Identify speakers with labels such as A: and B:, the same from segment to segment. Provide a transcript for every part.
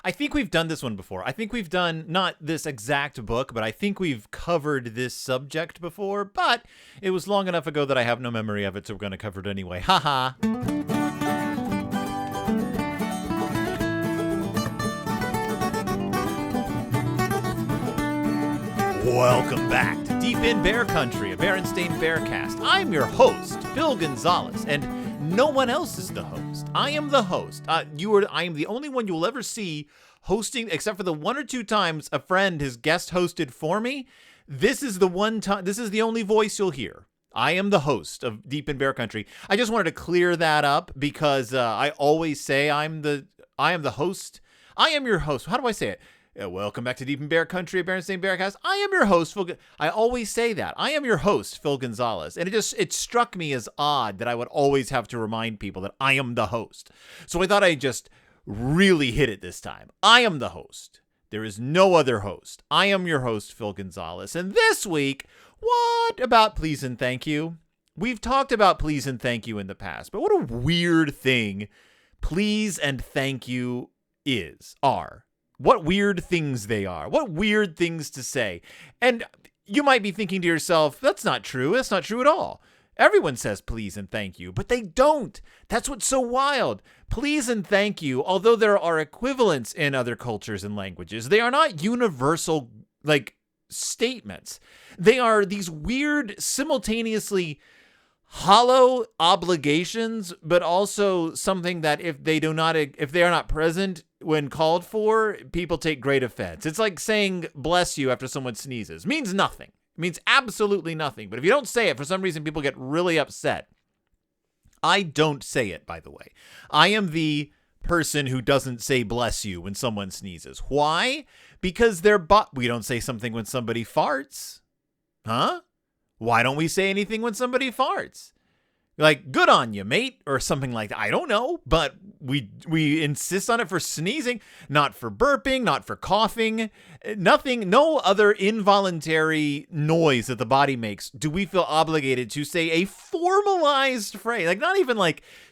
A: I think we've done this one before. I think we've done not this exact book, but I think we've covered this subject before, but it was long enough ago that I have no memory of it, so we're going to cover it anyway. Haha. Welcome back to Deep in Bear Country, a Berenstain Bearcast. I'm your host, Phil Gonzalez, and no one else is the host. I am the host. I am the only one you'll ever see hosting, except for the one or two times a friend has guest hosted for me. This is the one time. This is the only voice you'll hear. I am the host of Deep in Bear Country. I just wanted to clear that up because I always say I am the host. I am your host. How do I say it? Welcome back to Deep in Bear Country, a Berenstain Bearcast. I am your host, Phil. I always say that. I am your host, Phil Gonzalez. And it struck me as odd that I would always have to remind people that I am the host. So I thought I'd just really hit it this time. I am the host. There is no other host. I am your host, Phil Gonzalez. And this week, what about please and thank you? We've talked about please and thank you in the past, but what a weird thing please and thank you are. What weird things they are. What weird things to say. And you might be thinking to yourself, that's not true. That's not true at all. Everyone says please and thank you, but they don't. That's what's so wild. Please and thank you, although there are equivalents in other cultures and languages, they are not universal, statements. They are these weird, simultaneously hollow obligations, but also something that if they are not present when called for, people take great offense. It's like saying bless you after someone sneezes. Means nothing. It means absolutely nothing. But if you don't say it, for some reason, people get really upset. I don't say it, by the way. I am the person who doesn't say bless you when someone sneezes. Why? Because we don't say something when somebody farts. Huh? Why don't we say anything when somebody farts? Like, good on you, mate, or something like that. I don't know, but we insist on it for sneezing, not for burping, not for coughing, nothing, no other involuntary noise that the body makes do we feel obligated to say a formalized phrase. Like, not even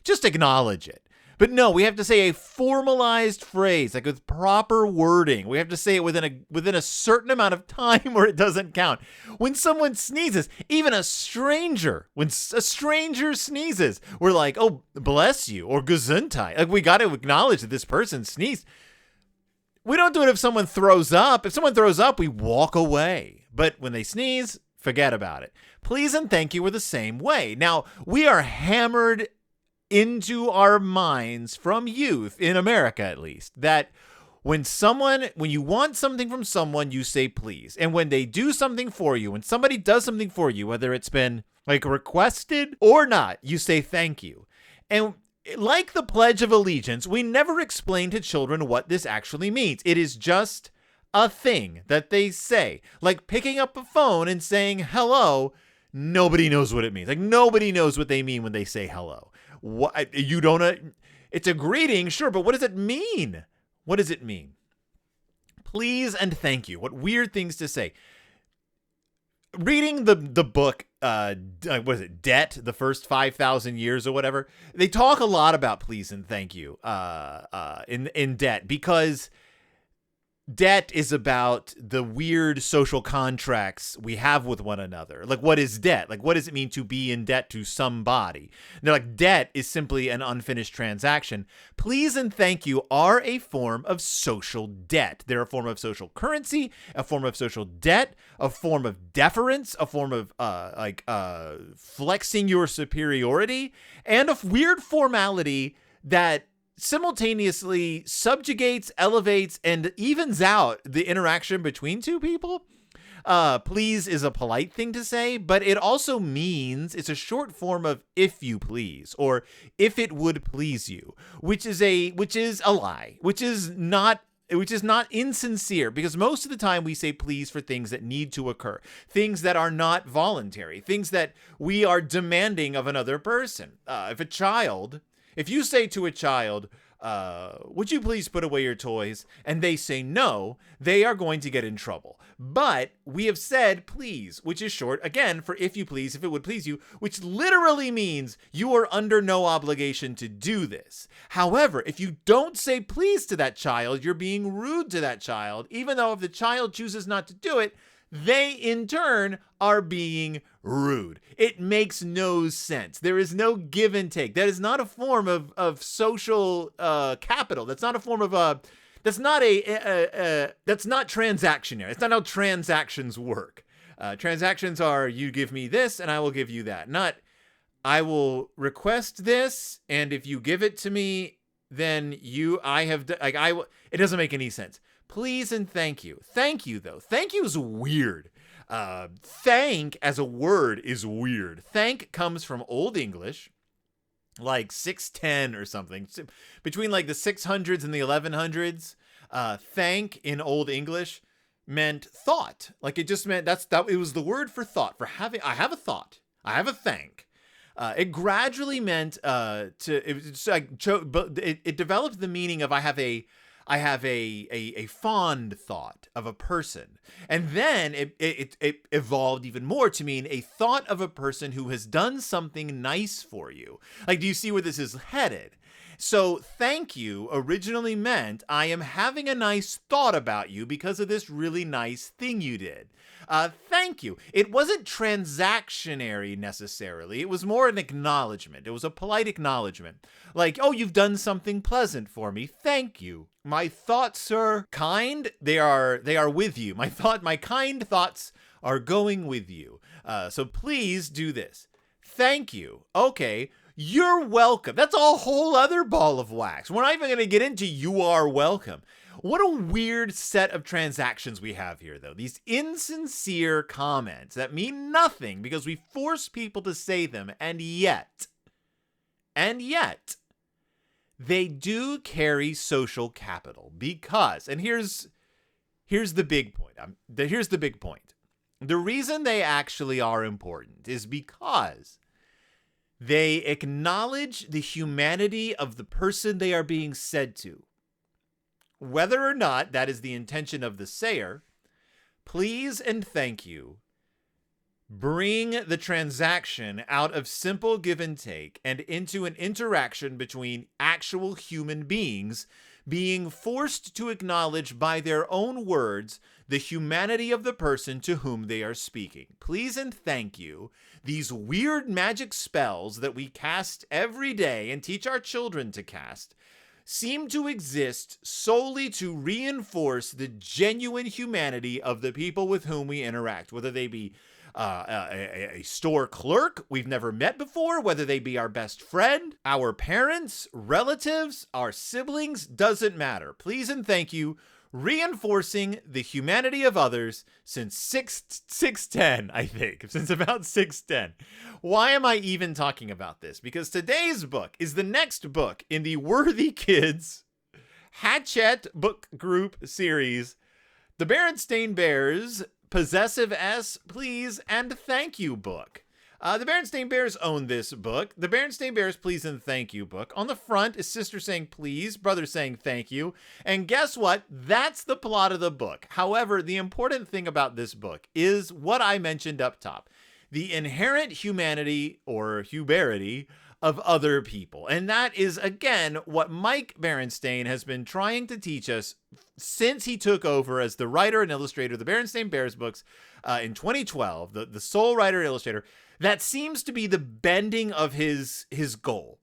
A: just acknowledge it. But no, we have to say a formalized phrase, with proper wording. We have to say it within a certain amount of time or it doesn't count. When someone sneezes, even when a stranger sneezes, we're like, oh, bless you, or gesundheit. We got to acknowledge that this person sneezed. We don't do it if someone throws up. If someone throws up, we walk away. But when they sneeze, forget about it. Please and thank you are the same way. Now, we are hammered into our minds from youth, in America at least, that when you want something from someone, you say please. And when they do something for you, when somebody does something for you, whether it's been requested or not, you say thank you. And like the Pledge of Allegiance, we never explain to children what this actually means. It is just a thing that they say, like picking up a phone and saying hello. Nobody knows what it means. Nobody knows what they mean when they say hello. What you don't? It's a greeting, sure, but what does it mean? What does it mean? Please and thank you. What weird things to say. Reading the book, what is it? Debt, the first 5,000 years or whatever. They talk a lot about please and thank you, in Debt, because debt is about the weird social contracts we have with one another. What is debt? What does it mean to be in debt to somebody? They're debt is simply an unfinished transaction. Please and thank you are a form of social debt. They're a form of social currency, a form of social debt, a form of deference, a form of flexing your superiority, and a weird formality that simultaneously subjugates, elevates, and evens out the interaction between two people. Please is a polite thing to say, but it also means it's a short form of if you please, or if it would please you, which is a lie, which is not insincere, because most of the time we say please for things that need to occur, things that are not voluntary, things that we are demanding of another person. If you say to a child, would you please put away your toys? And they say no, they are going to get in trouble. But we have said please, which is short, again, for if you please, if it would please you, which literally means you are under no obligation to do this. However, if you don't say please to that child, you're being rude to that child, even though if the child chooses not to do it, they, in turn, are being rude. It makes no sense. There is no give and take. That is not a form of social capital. That's not a form of that's not that's not transactionary. It's not how transactions work. Transactions are you give me this and I will give you that. Not I will request this and if you give it to me, then it doesn't make any sense. Please and thank you. Thank you, though. Thank you is weird. Thank as a word is weird. Thank comes from Old English, like 610 or something. Between like the 600s and the 1100s, thank in Old English meant thought. Like it just meant it was the word for thought, for having, I have a thought. I have a thank. It gradually meant it developed the meaning of I have a fond thought of a person. And then it evolved even more to mean a thought of a person who has done something nice for you. Like, do you see where this is headed? So thank you originally meant I am having a nice thought about you because of this really nice thing you did. Thank you. It wasn't transactionary necessarily. It was more an acknowledgement. It was a polite acknowledgement. Like, oh, you've done something pleasant for me. Thank you. My thoughts, sir, kind, they are with you. My kind thoughts are going with you. So please do this. Thank you. Okay. You're welcome. That's a whole other ball of wax. We're not even going to get into you are welcome. What a weird set of transactions we have here, though. These insincere comments that mean nothing because we force people to say them, and yet, they do carry social capital because, and here's the big point. Here's the big point. The reason they actually are important is because they acknowledge the humanity of the person they are being said to. Whether or not that is the intention of the sayer, please and thank you bring the transaction out of simple give and take and into an interaction between actual human beings being forced to acknowledge by their own words the humanity of the person to whom they are speaking. Please and thank you. These weird magic spells that we cast every day and teach our children to cast seem to exist solely to reinforce the genuine humanity of the people with whom we interact, whether they be a store clerk we've never met before, whether they be our best friend, our parents, relatives, our siblings, doesn't matter. Please and thank you, reinforcing the humanity of others since 610, I think, since about 610. Why am I even talking about this? Because today's book is the next book in the Worthy Kids Hatchet book group series, the Berenstain Bears Possessive S, Please, and Thank You book. The Berenstain Bears own this book. The Berenstain Bears Please and Thank You book. On the front is sister saying please, brother saying thank you. And guess what? That's the plot of the book. However, the important thing about this book is what I mentioned up top. The inherent humanity or hubarity of other people. And that is, again, what Mike Berenstain has been trying to teach us since he took over as the writer and illustrator of the Berenstain Bears books in 2012, the sole writer and illustrator. That seems to be the bending of his goal.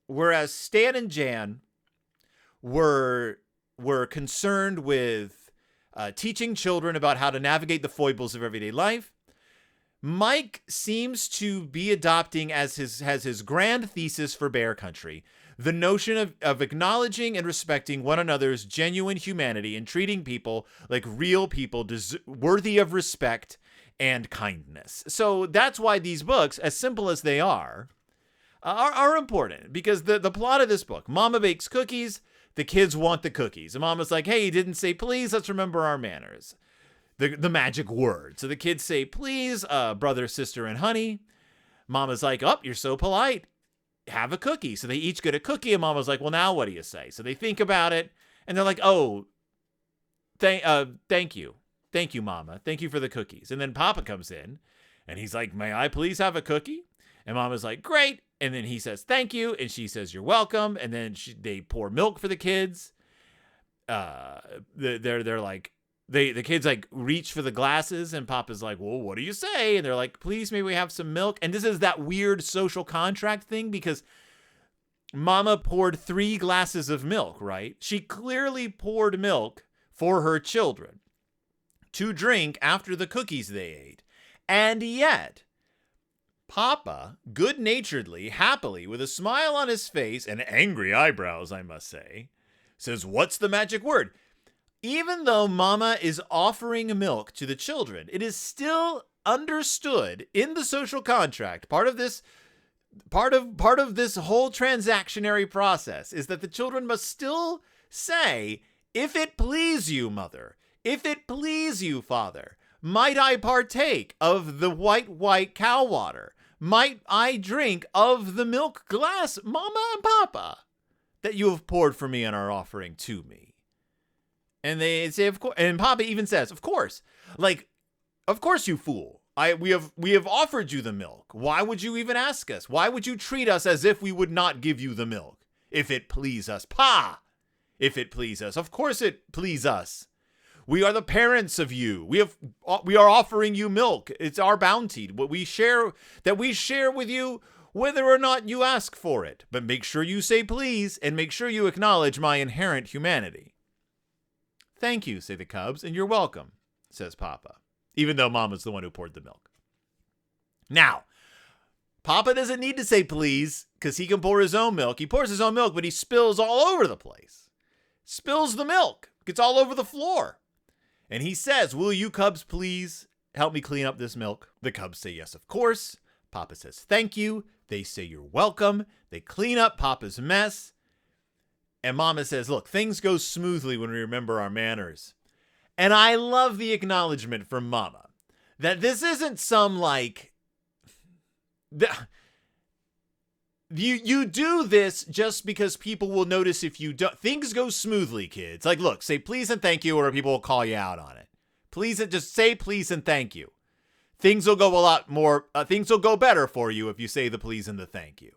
A: Whereas Stan and Jan were concerned with teaching children about how to navigate the foibles of everyday life, Mike seems to be adopting as his grand thesis for Bear Country the notion of acknowledging and respecting one another's genuine humanity and treating people like real people worthy of respect and kindness. So that's why these books, as simple as they are important, because the plot of this book, Mama bakes cookies, the kids want the cookies. And Mama's like, hey, you didn't say please, let's remember our manners. The magic word. So the kids say, please, brother, sister, and honey. Mama's like, oh, you're so polite. have a cookie. So they each get a cookie, and Mama's like, well, now what do you say? So they think about it, and they're like, oh, thank you. Thank you, Mama. Thank you for the cookies. And then Papa comes in, and he's like, may I please have a cookie? And Mama's like, great. And then he says, thank you. And she says, you're welcome. And then they pour milk for the kids. They're like, the kids like reach for the glasses, and Papa's like, well, what do you say? And they're like, please, may we have some milk? And this is that weird social contract thing, because Mama poured 3 glasses of milk, right? She clearly poured milk for her children to drink after the cookies they ate. And yet, Papa, good-naturedly, happily, with a smile on his face and angry eyebrows, I must say, says, what's the magic word? Even though Mama is offering milk to the children, it is still understood in the social contract, part of this whole transactionary process is that the children must still say, if it please you, Mother, if it please you, Father, might I partake of the white cow water? Might I drink of the milk glass, Mama and Papa, that you have poured for me and are offering to me? And they say, of course. And Papa even says, of course. Like, of course, you fool. We have offered you the milk. Why would you even ask us? Why would you treat us as if we would not give you the milk? If it please us. Pa! If it please us. Of course it please us. We are the parents of you. We are offering you milk. It's our bounty. What we share with you, whether or not you ask for it. But make sure you say please, and make sure you acknowledge my inherent humanity. Thank you, say the cubs, and you're welcome, says Papa, even though Mama's the one who poured the milk. Now, Papa doesn't need to say please, because he can pour his own milk. He pours his own milk, but he spills all over the place. Spills the milk. Gets all over the floor. And he says, will you cubs please help me clean up this milk? The cubs say yes, of course. Papa says thank you. They say you're welcome. They clean up Papa's mess. And Mama says, look, things go smoothly when we remember our manners. And I love the acknowledgement from Mama that this isn't some like... You do this just because people will notice if you don't. Things go smoothly, kids. Like, look, say please and thank you, or people will call you out on it. Please, just say please and thank you. Things will go a lot more, things will go better for you if you say the please and the thank you.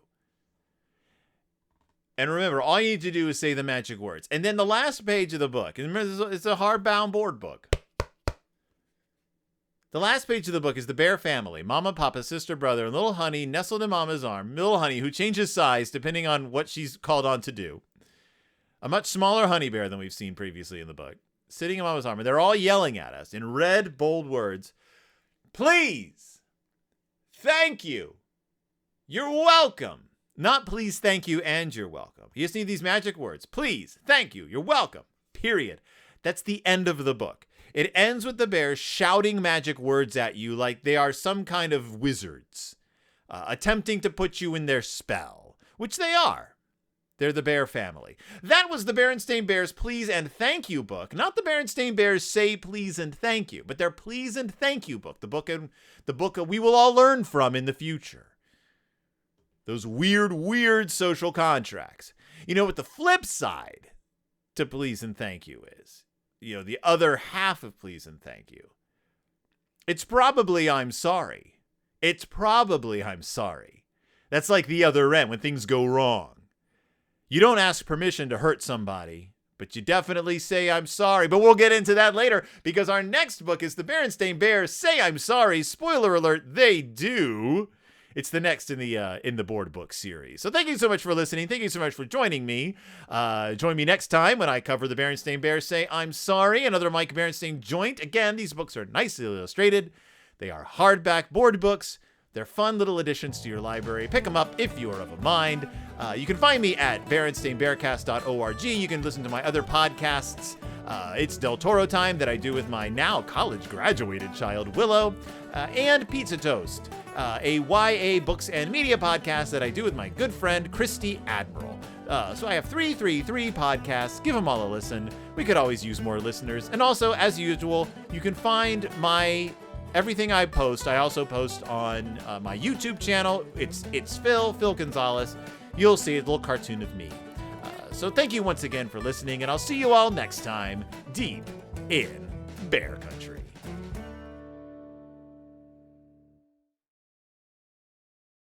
A: And remember, all you need to do is say the magic words. And then the last page of the book, and remember, it's a hardbound board book. The last page of the book is the bear family, Mama, Papa, sister, brother, and little Honey nestled in Mama's arm. Little Honey, who changes size depending on what she's called on to do. A much smaller honey bear than we've seen previously in the book, sitting in Mama's arm. And they're all yelling at us in red, bold words. Please. Thank you. You're welcome. Not please, thank you, and you're welcome. You just need these magic words. Please, thank you, you're welcome. Period. That's the end of the book. It ends with the bears shouting magic words at you like they are some kind of wizards, attempting to put you in their spell, which they are. They're the bear family. That was the Berenstain Bears Please and Thank You book. Not the Berenstain Bears Say Please and Thank You, but their Please and Thank You book. The book we will all learn from in the future. Those weird social contracts. You know what the flip side to please and thank you is? You know, the other half of please and thank you. It's probably I'm sorry. It's probably I'm sorry. That's like the other end when things go wrong. You don't ask permission to hurt somebody, but you definitely say I'm sorry. But we'll get into that later because our next book is the Berenstain Bears Say I'm Sorry. Spoiler alert, they do. It's the next in the board book series. So thank you so much for listening. Thank you so much for joining me. Join me next time when I cover the Berenstain Bears Say I'm Sorry, another Mike Berenstain joint. Again, these books are nicely illustrated. They are hardback board books. They're fun little additions to your library. Pick them up if you are of a mind. You can find me at BerenstainBearcast.org. You can listen to my other podcasts. It's Del Toro Time that I do with my now college graduated child, Willow, and Pizza Toast, a YA books and media podcast that I do with my good friend, Christy Admiral. So I have three podcasts. Give them all a listen. We could always use more listeners. And also, as usual, you can find everything I post. I also post on my YouTube channel. It's Phil Gonzalez. you'll see a little cartoon of me. So thank you once again for listening, and I'll see you all next time, deep in Bear Country.